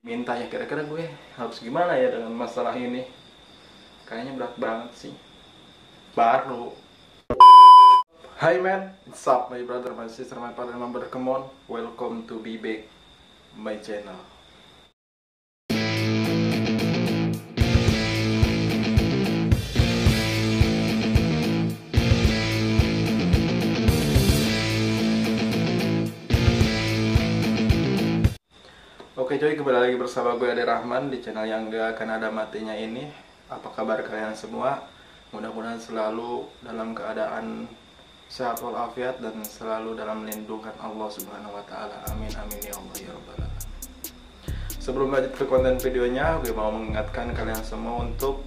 minta ya, kira-kira gue harus gimana ya dengan masalah ini. Kayaknya berat banget sih. Baru Hi man, it's up my brother, my sister, my partner, member, come on. Welcome to be back my channel. Oke coy, kembali lagi bersama gue Ade Rahman di channel yang gak akan ada matinya ini. Apa kabar kalian semua? Mudah-mudahan selalu dalam keadaan sehat walafiat dan selalu dalam lindungan Allah Subhanahu wa taala. Amin amin ya Allah ya rabbal alamin. Sebelum lanjut ke konten videonya, gue mau mengingatkan kalian semua untuk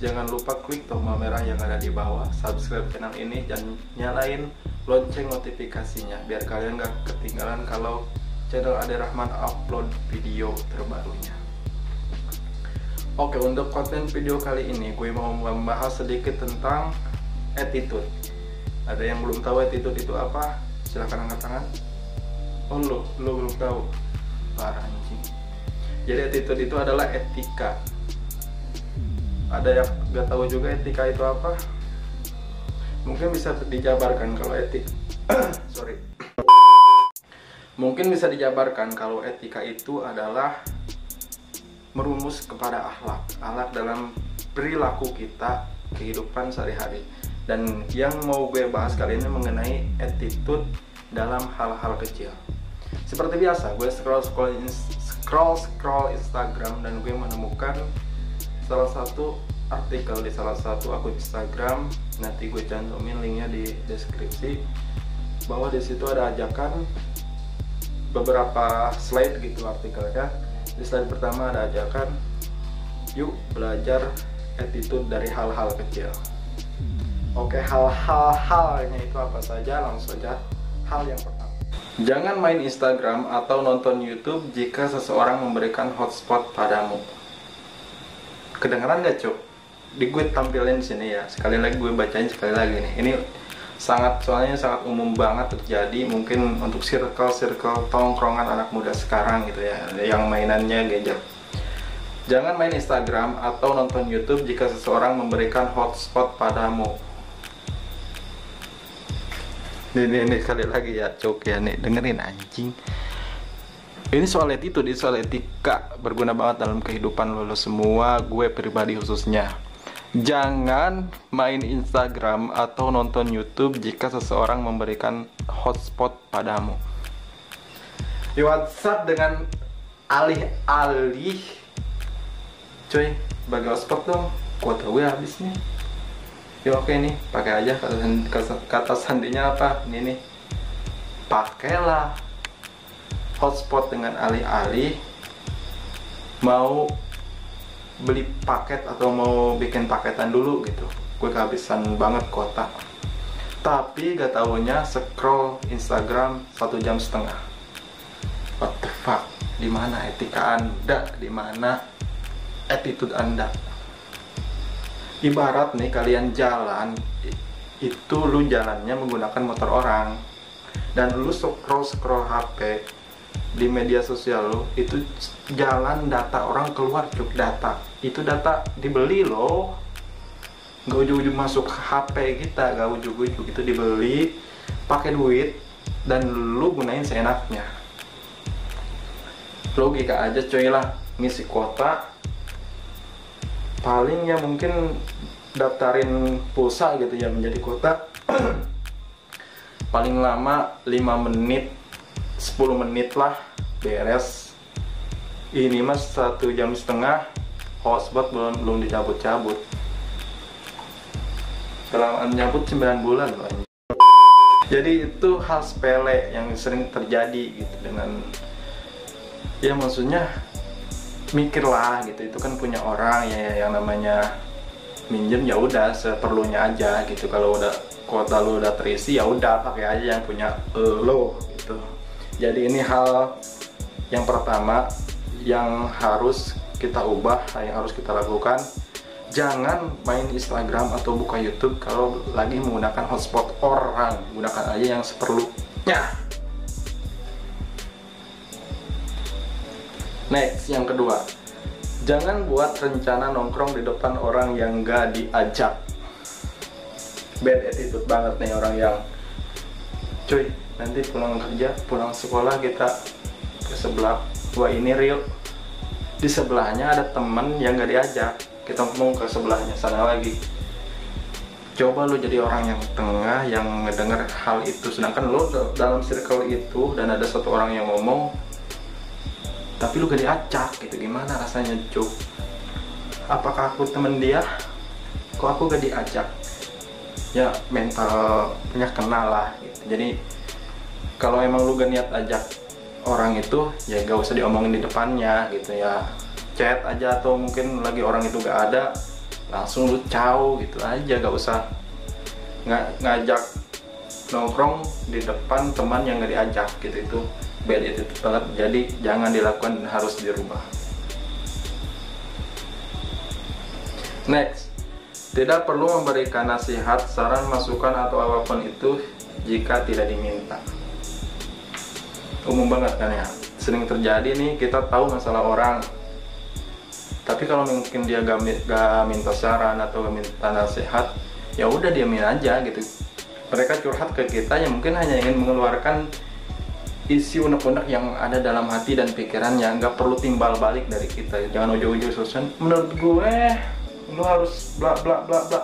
jangan lupa klik tombol merah yang ada di bawah, subscribe channel ini dan nyalain lonceng notifikasinya biar kalian gak ketinggalan kalau channel Ade Rahman upload video terbarunya. Oke, untuk konten video kali ini gue mau membahas sedikit tentang attitude. Ada yang belum tahu attitude itu apa? Silahkan angkat tangan. Oh lo belum tahu? Parah anjing. Jadi attitude itu adalah etika. Ada yang gak tahu juga etika itu apa? Mungkin bisa dijabarkan kalau Mungkin bisa dijabarkan kalau etika itu adalah merumus kepada akhlak dalam perilaku kita, kehidupan sehari-hari. Dan yang mau gue bahas kali ini mengenai attitude dalam hal-hal kecil. Seperti biasa, gue scroll Instagram dan gue menemukan salah satu artikel di salah satu akun Instagram. Nanti gue cantumin linknya di deskripsi. Bahwa di situ ada ajakan beberapa slide gitu artikelnya. Di slide pertama ada ajakan, yuk belajar attitude dari hal-hal kecil. Oke, hal-halnya itu apa saja? Langsung saja hal yang pertama. Jangan main Instagram atau nonton YouTube jika seseorang memberikan hotspot padamu. Kedengeran gak cuk? Di gue tampilin sini ya. Sekali lagi gue bacain sekali lagi nih. Ini soalnya sangat umum banget terjadi mungkin untuk circle tongkrongan anak muda sekarang gitu ya, yang mainannya gadget. Jangan main Instagram atau nonton YouTube jika seseorang memberikan hotspot padamu. Ini sekali lagi ya cok ya nih, dengerin anjing. Ini soal attitude, ini soal etika, berguna banget dalam kehidupan lo semua, gue pribadi khususnya. Jangan main Instagram atau nonton YouTube jika seseorang memberikan hotspot padamu. Di WhatsApp dengan alih-alih, coy, bagi hotspot dong, kuota gue habis nih. Ya oke nih, pakai aja kata sandinya apa? Ini nih, pakailah hotspot dengan alih-alih mau beli paket atau mau bikin paketan dulu gitu. Gue kehabisan banget kuota. Tapi gak taunya scroll Instagram 1,5 jam. What the fuck? Dimana etika Anda? Dimana attitude Anda? Ibarat nih kalian jalan, itu lu jalannya menggunakan motor orang, dan lu scroll HP di media sosial lo, itu jalan data orang keluar cuk. Data itu data dibeli loh, nggak ujung-ujung masuk ke HP kita, nggak ujung-ujung itu dibeli pakai duit dan lu gunain seenaknya. Logika aja coy lah, ngisi kuota paling ya mungkin daftarin pulsa gitu ya menjadi kuota paling lama 5 menit 10 menit lah beres. Ini mas 1,5 jam, hotspot belum dicabut-cabut. Kelamaan nyabut 9 bulan loh. Jadi itu hal sepele yang sering terjadi gitu dengan, ya maksudnya mikirlah gitu, itu kan punya orang ya, yang namanya minjem ya udah seperlunya aja gitu. Kalau udah kuota lu udah terisi ya udah pakai aja yang punya lo gitu. Jadi ini hal yang pertama yang harus kita ubah, yang harus kita lakukan. Jangan main Instagram atau buka YouTube kalau lagi menggunakan hotspot orang. Gunakan aja yang seperlunya. Next, yang kedua, jangan buat rencana nongkrong di depan orang yang gak diajak. Bad attitude banget nih orang yang, cuy, nanti pulang kerja, pulang sekolah kita ke sebelah. Wah, ini real. Di sebelahnya ada temen yang gak diajak, kita ngomong ke sebelahnya sana lagi. Coba lu jadi orang yang tengah, yang ngedenger hal itu. Sedangkan lu dalam circle itu dan ada satu orang yang ngomong, tapi lu gak diajak gitu. Gimana rasanya, cuk? Apakah aku temen dia? Kok aku gak diajak? Ya mental punya kenal lah gitu. Jadi kalau emang lu gak niat ajak orang itu, ya gak usah diomongin di depannya gitu ya. Chat aja, atau mungkin lagi orang itu gak ada, langsung lu ciao gitu aja. Gak usah ngajak nongkrong di depan teman yang gak diajak gitu. Itu bad attitude banget. Jadi jangan dilakukan dan harus dirubah. Next, tidak perlu memberikan nasihat, saran, masukan atau apapun itu jika tidak diminta. Umum banget kan ya, sering terjadi nih, kita tahu masalah orang, tapi kalau mungkin dia gak minta saran atau gak minta nasihat, ya udah diamin aja gitu. Mereka curhat ke kita yang mungkin hanya ingin mengeluarkan isi unek-unek yang ada dalam hati dan pikirannya, nggak perlu timbal balik dari kita. Jangan ujung-ujung selesai, menurut gue lu harus bla bla bla bla.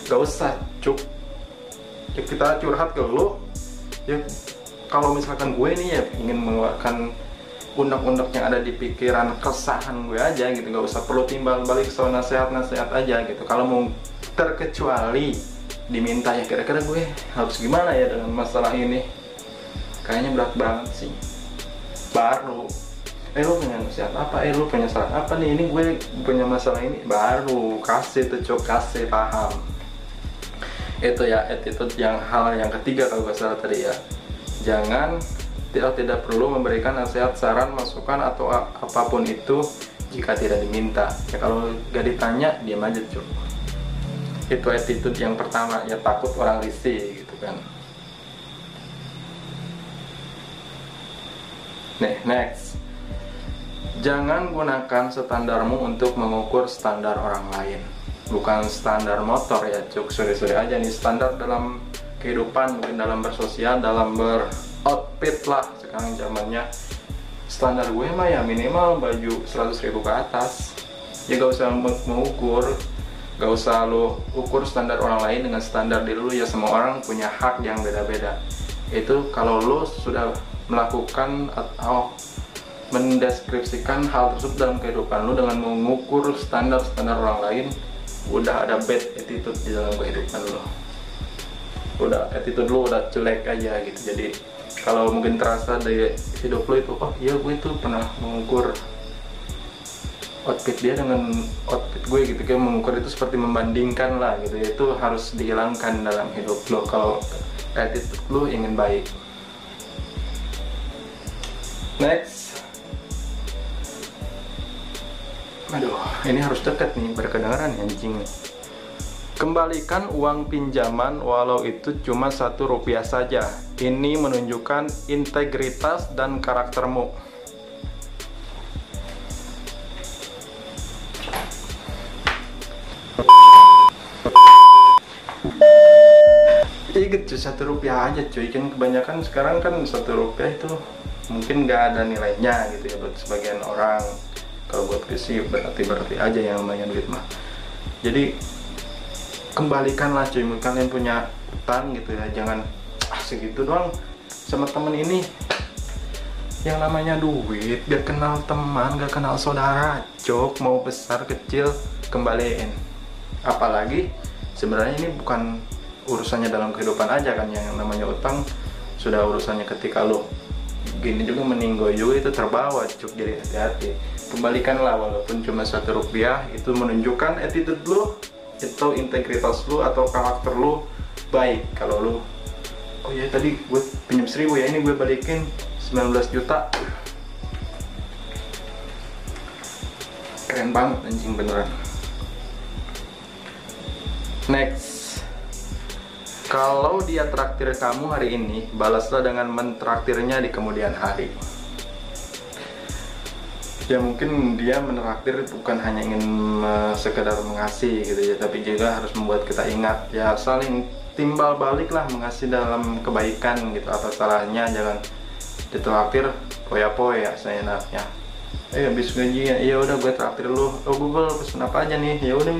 Gak usah, cuk. Ya, kita curhat ke lu, ya kalau misalkan gue nih ya ingin mengeluarkan unek-unek yang ada di pikiran, keresahan gue aja gitu. Gak usah perlu timbal balik soal nasihat-nasihat aja gitu. Kalau mau terkecuali diminta, ya kira-kira gue harus gimana ya dengan masalah ini, kayaknya berat banget sih. Baru lu punya nasihat apa, lu punya saran apa nih, ini gue punya masalah ini, baru kasih tuh, cok, kasih paham. Itu ya attitude yang hal yang ketiga kalau gak salah tadi ya. Jangan tidak perlu memberikan nasihat, saran, masukan atau apapun itu jika tidak diminta. Ya kalau gak ditanya, diam aja, cok. Itu attitude yang pertama, ya takut orang risih gitu kan. Next, jangan gunakan standarmu untuk mengukur standar orang lain. Bukan standar motor ya, cuk, sorry aja nih, standar dalam kehidupan, mungkin dalam bersosial, dalam beroutfit lah. Sekarang zamannya standar gue mah ya minimal baju 100.000 ke atas. Ya gak usah mengukur, gak usah lo ukur standar orang lain dengan standar diri lu. Ya semua orang punya hak yang beda-beda. Itu kalau lo sudah melakukan atau mendeskripsikan hal tersebut dalam kehidupan lu dengan mengukur standar-standar orang lain, udah ada bad attitude di dalam kehidupan lu. Udah attitude lu udah jelek aja gitu. Jadi kalau mungkin terasa dari hidup lu itu, oh iya gue tuh pernah mengukur outfit dia dengan outfit gue gitu, kayak mengukur itu seperti membandingkan lah gitu. Itu harus dihilangkan dalam hidup lu kalau attitude lu ingin baik. Next, aduh, ini harus dekat nih, berkedengaran anjing. Kembalikan uang pinjaman walau itu cuma Rp1 saja. Ini menunjukkan integritas dan karaktermu. Ingat cuy, Rp1 aja cuy. Kan kebanyakan sekarang kan Rp1 itu mungkin nggak ada nilainya gitu ya buat sebagian orang. Kalau buat sih berarti aja yang namanya duit mah. Jadi kembalikanlah cuy, kalian punya utang gitu ya, jangan segitu doang sama temen ini. Yang namanya duit biar kenal teman, gak kenal saudara, cok. Mau besar kecil kembaliin. Apalagi sebenarnya ini bukan urusannya dalam kehidupan aja kan, yang namanya utang sudah urusannya ketika lo gini juga meninggoy juga, itu terbawa, cuk. Jadi hati-hati, kembalikanlah walaupun cuma Rp1. Itu menunjukkan attitude lu, itu integritas lu atau karakter lu baik. Kalau lu, oh ya tadi gue pinjam 1.000 ya, ini gue balikin 19 juta, keren banget anjing beneran. Next, kalau dia traktir kamu hari ini, balaslah dengan mentraktirnya di kemudian hari. Ya mungkin dia menraktir bukan hanya ingin sekedar mengasih gitu ya, tapi juga harus membuat kita ingat ya, saling timbal balik lah, mengasih dalam kebaikan gitu. Apa salahnya, jangan ditraktir poya-poya seenaknya. Habis gajian, iya udah gue traktir lu, oh Google pesen apa aja nih, ya udah.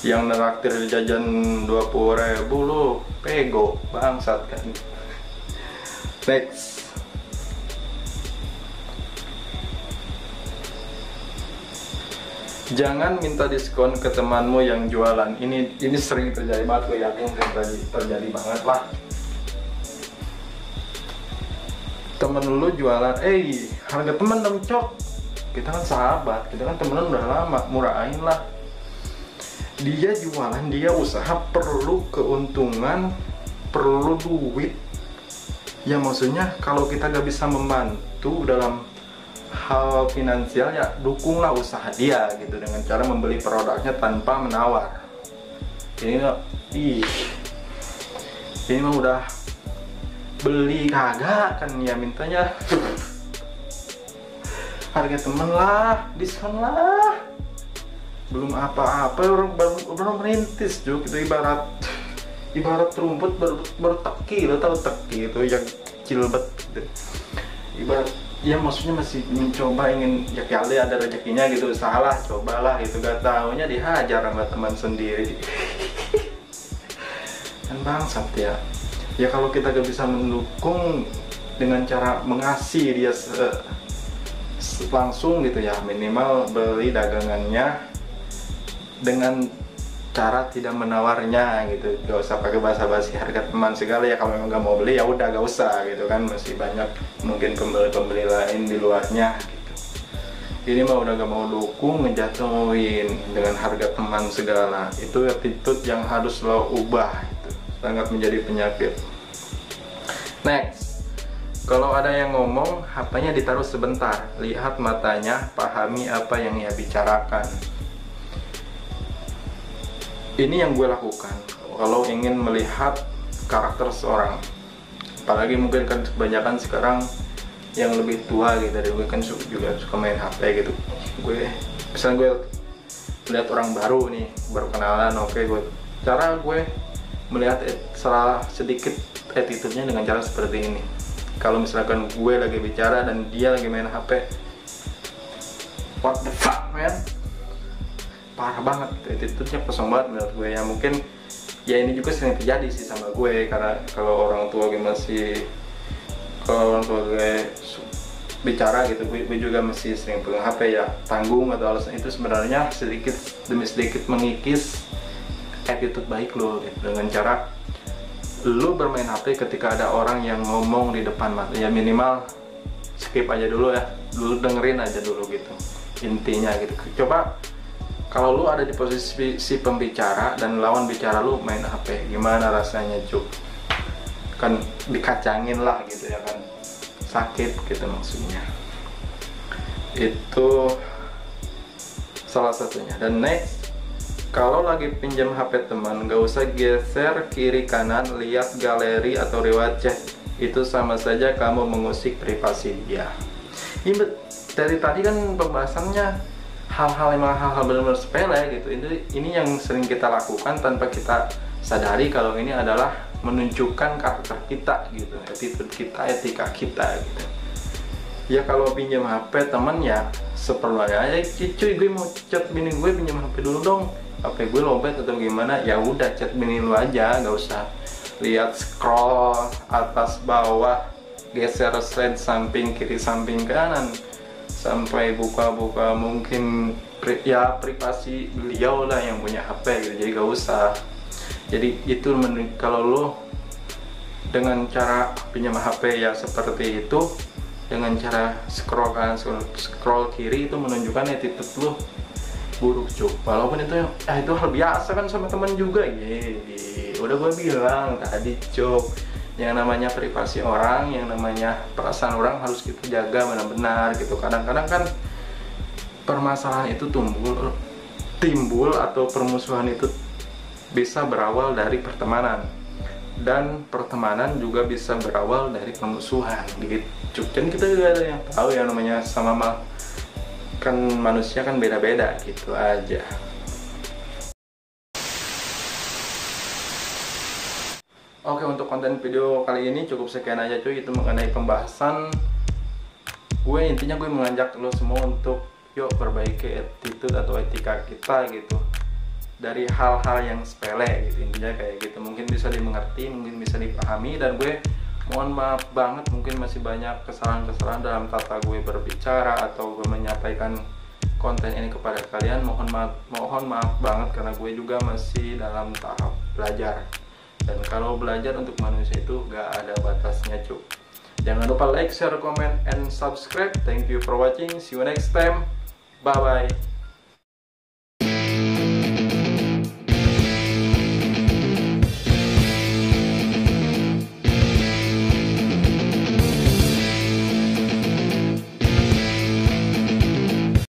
Yang neraktir jajan 20.000 lu pego bangsat kan. Next. Jangan minta diskon ke temanmu yang jualan. Ini sering terjadi banget, gue yakin terjadi banget lah. Temen lu jualan, harga temen dong cok. Kita kan sahabat, kita kan temenan udah lama, murahin lah. Dia jualan, dia usaha, perlu keuntungan, perlu duit. Ya maksudnya kalau kita gak bisa membantu dalam hal finansial, ya dukunglah usaha dia gitu dengan cara membeli produknya tanpa menawar. Ini mah udah beli kagak kan ya, mintanya harga temen lah, diskon lah. Belum apa-apa orang baru merintis juga, itu ibarat rumput baru teki, lo tau teki itu yang kecil banget gitu. Ibarat ya maksudnya masih mencoba, ingin ya kali ada rezekinya gitu, salah cobalah gitu, gak taunya dihajar sama teman sendiri. Kan bangsat ya. Ya kalau kita gak bisa mendukung dengan cara mengasih dia langsung gitu ya, minimal beli dagangannya dengan cara tidak menawarnya gitu. Gak usah pakai basa-basi harga teman segala ya. Kalau memang gak mau beli ya udah gak usah gitu kan, masih banyak mungkin pembeli-pembeli lain di luarnya gitu. Ini mah udah gak mau dukung, ngejatuhin dengan harga teman segala. Itu attitude yang harus lo ubah gitu. Sangat menjadi penyakit. Next, kalau ada yang ngomong, HP-nya ditaruh sebentar, lihat matanya, pahami apa yang ia bicarakan. Ini yang gue lakukan kalau ingin melihat karakter seorang. Apalagi mungkin kan kebanyakan sekarang yang lebih tua gitu dari gue kan juga suka main HP gitu. Misalnya gue melihat orang baru nih, baru kenalan, oke, cara gue melihat salah sedikit attitude-nya dengan cara seperti ini. Kalau misalkan gue lagi bicara dan dia lagi main HP, what the fuck man, parah banget, attitude-nya kosong banget menurut gue ya. Mungkin ya ini juga sering terjadi sih sama gue, karena kalau orang tua gue bicara gitu, gue juga masih sering pegang HP ya. Tanggung atau alasan itu sebenarnya sedikit demi sedikit mengikis attitude baik lo gitu, dengan cara lu bermain HP ketika ada orang yang ngomong di depan mata. Ya minimal skip aja dulu ya, dulu dengerin aja dulu gitu intinya gitu. Coba kalau lu ada di posisi si pembicara dan lawan bicara lu main HP, gimana rasanya cuk? Kan dikacangin lah gitu ya kan, sakit gitu maksudnya. Itu salah satunya. Dan next, kalau lagi pinjam HP teman, gak usah geser kiri kanan, lihat galeri atau riwayat chat. Itu sama saja kamu mengusik privasi dia. Ini dari tadi kan pembahasannya hal-hal benar-benar sepele gitu. Ini yang sering kita lakukan tanpa kita sadari kalau ini adalah menunjukkan karakter kita gitu, attitude kita, etika kita gitu. Ya kalau pinjam HP teman ya seperlunya aja, cuy gue mau chat bini gue, pinjam HP dulu dong, HP gue lobet atau gimana, ya udah chat bini lu aja, gak usah lihat scroll atas bawah, geser slide samping kiri samping kanan sampai buka-buka mungkin privasi beliau lah yang punya HP gitu. Jadi gak usah. Jadi itu kalau lo dengan cara pinjam HP ya seperti itu, dengan cara scroll kanan scroll kiri, itu menunjukkan attitude lo buruk cuk. Walaupun itu itu hal biasa kan sama teman juga. Udah gue bilang tadi cuk, yang namanya privasi orang, yang namanya perasaan orang harus kita jaga benar-benar gitu. Kadang-kadang kan permasalahan itu timbul atau permusuhan itu bisa berawal dari pertemanan. dan pertemanan juga bisa berawal dari permusuhan gitu. Dan kita juga ada yang tahu yang namanya kan manusia kan beda-beda gitu aja. Oke, untuk konten video kali ini cukup sekian aja cuy. Itu mengenai pembahasan intinya gue mengajak lo semua untuk yuk perbaiki attitude atau etika kita gitu, dari hal-hal yang sepele gitu. Intinya kayak gitu, mungkin bisa dimengerti, mungkin bisa dipahami. Dan gue mohon maaf banget, mungkin masih banyak kesalahan-kesalahan dalam tata gue berbicara atau gue menyampaikan konten ini kepada kalian. Mohon maaf banget, karena gue juga masih dalam tahap belajar. Dan kalau belajar untuk manusia itu gak ada batasnya cuy. Jangan lupa like, share, comment, and subscribe. Thank you for watching. See you next time. Bye bye.